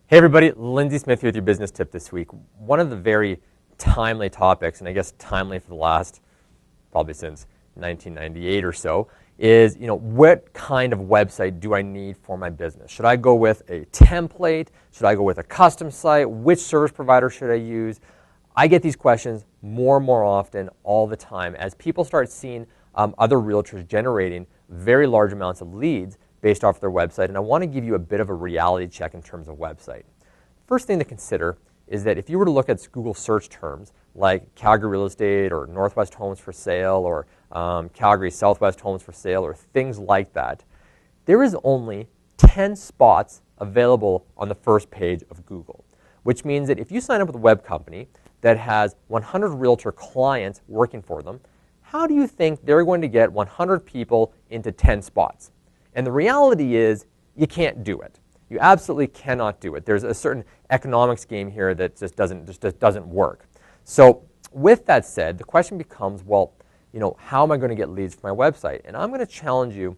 Hey everybody, Lindsay Smith here with your business tip this week. One of the very timely topics, and I guess timely for the last, probably since 1998 or so, is what kind of website do I need for my business? Should I go with a template? Should I go with a custom site? Which service provider should I use? I get these questions more and more often all the time as people start seeing other realtors generating very large amounts of leads based off their website, and I want to give you a bit of a reality check in terms of website. First thing to consider is that if you were to look at Google search terms like Calgary real estate or Northwest homes for sale or Calgary Southwest homes for sale or things like that, there is only 10 spots available on the first page of Google, which means that if you sign up with a web company that has 100 realtor clients working for them, how do you think they're going to get 100 people into 10 spots? And the reality is, you can't do it. You absolutely cannot do it. There's a certain economics game here that just doesn't work. So with that said, the question becomes, well, how am I going to get leads for my website? And I'm going to challenge you,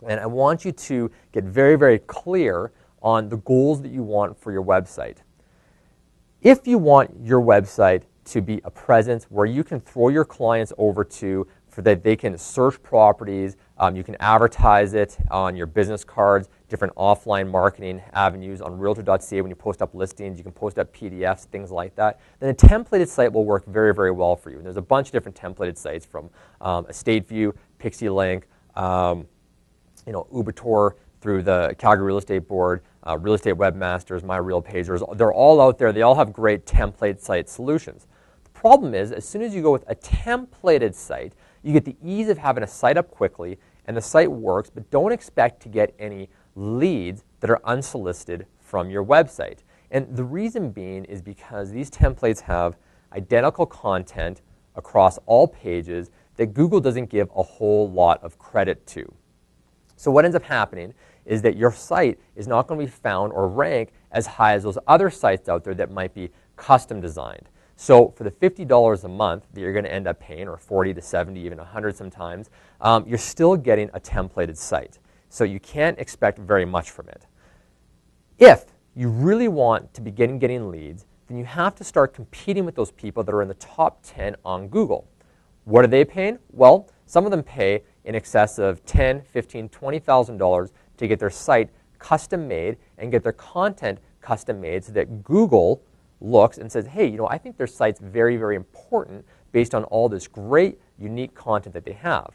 and I want you to get very, very clear on the goals that you want for your website. If you want your website to be a presence where you can throw your clients over to for that they can search properties, you can advertise it on your business cards, different offline marketing avenues on Realtor.ca when you post up listings, you can post up PDFs, things like that, then a templated site will work very, very well for you. And there's a bunch of different templated sites from EstateView, PixieLink, Ubertor, through the Calgary Real Estate Board, Real Estate Webmasters, My Real Pagers. They're all out there. They all have great template site solutions. The problem is, as soon as you go with a templated site, you get the ease of having a site up quickly, and the site works, but don't expect to get any leads that are unsolicited from your website. And the reason being is because these templates have identical content across all pages that Google doesn't give a whole lot of credit to. So what ends up happening is that your site is not going to be found or ranked as high as those other sites out there that might be custom designed. So for the $50 a month that you're going to end up paying, or 40 to 70, even 100 sometimes, you're still getting a templated site. So you can't expect very much from it. If you really want to begin getting leads, then you have to start competing with those people that are in the top 10 on Google. What are they paying? Well, some of them pay in excess of $10,000, $15,000, $20,000 to get their site custom made and get their content custom made so that Google looks and says, hey, I think their site's very, very important based on all this great, unique content that they have.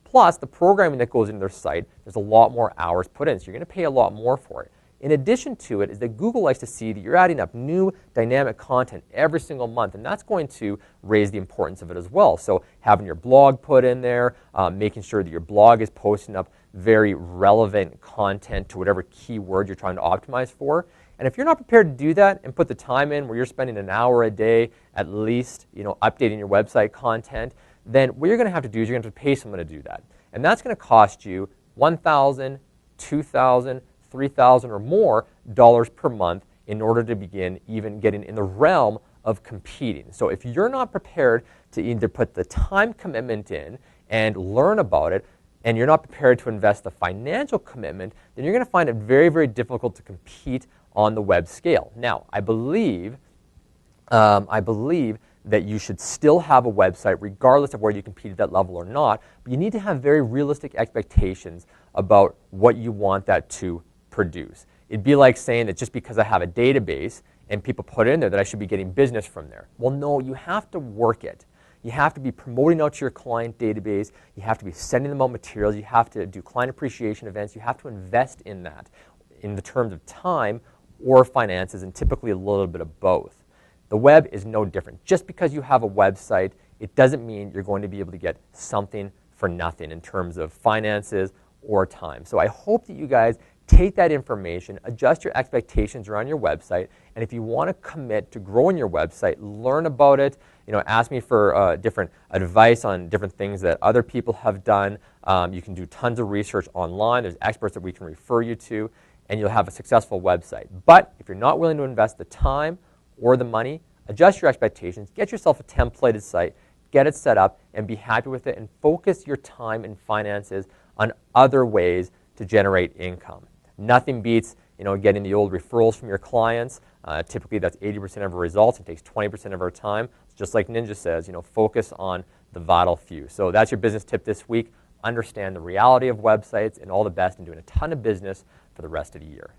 Plus, the programming that goes into their site, there's a lot more hours put in, so you're going to pay a lot more for it. In addition to it is that Google likes to see that you're adding up new dynamic content every single month, and that's going to raise the importance of it as well. So having your blog put in there, making sure that your blog is posting up very relevant content to whatever keyword you're trying to optimize for. And if you're not prepared to do that and put the time in where you're spending an hour a day at least, updating your website content, then what you're going to have to do is you're going to have to pay someone to do that. And that's going to cost you $1,000, $2,000, $3,000 or more dollars per month in order to begin even getting in the realm of competing. So if you're not prepared to either put the time commitment in and learn about it, and you're not prepared to invest the financial commitment, then you're going to find it very, very difficult to compete on the web scale. Now, I believe that you should still have a website regardless of whether you compete at that level or not, but you need to have very realistic expectations about what you want that to produce. It'd be like saying that just because I have a database and people put in there that I should be getting business from there. Well, no, you have to work it. You have to be promoting out to your client database. You have to be sending them out materials. You have to do client appreciation events. You have to invest in that in the terms of time or finances, and typically a little bit of both. The web is no different. Just because you have a website, it doesn't mean you're going to be able to get something for nothing in terms of finances or time. So I hope that you guys take that information, adjust your expectations around your website, and if you want to commit to growing your website, learn about it, ask me for different advice on different things that other people have done. You can do tons of research online. There's experts that we can refer you to, and you'll have a successful website. But if you're not willing to invest the time or the money, adjust your expectations, get yourself a templated site, get it set up, and be happy with it, and focus your time and finances on other ways to generate income. Nothing beats getting the old referrals from your clients. Typically, that's 80% of our results. It takes 20% of our time. It's just like Ninja says, focus on the vital few. So that's your business tip this week. Understand the reality of websites, and all the best in doing a ton of business for the rest of the year.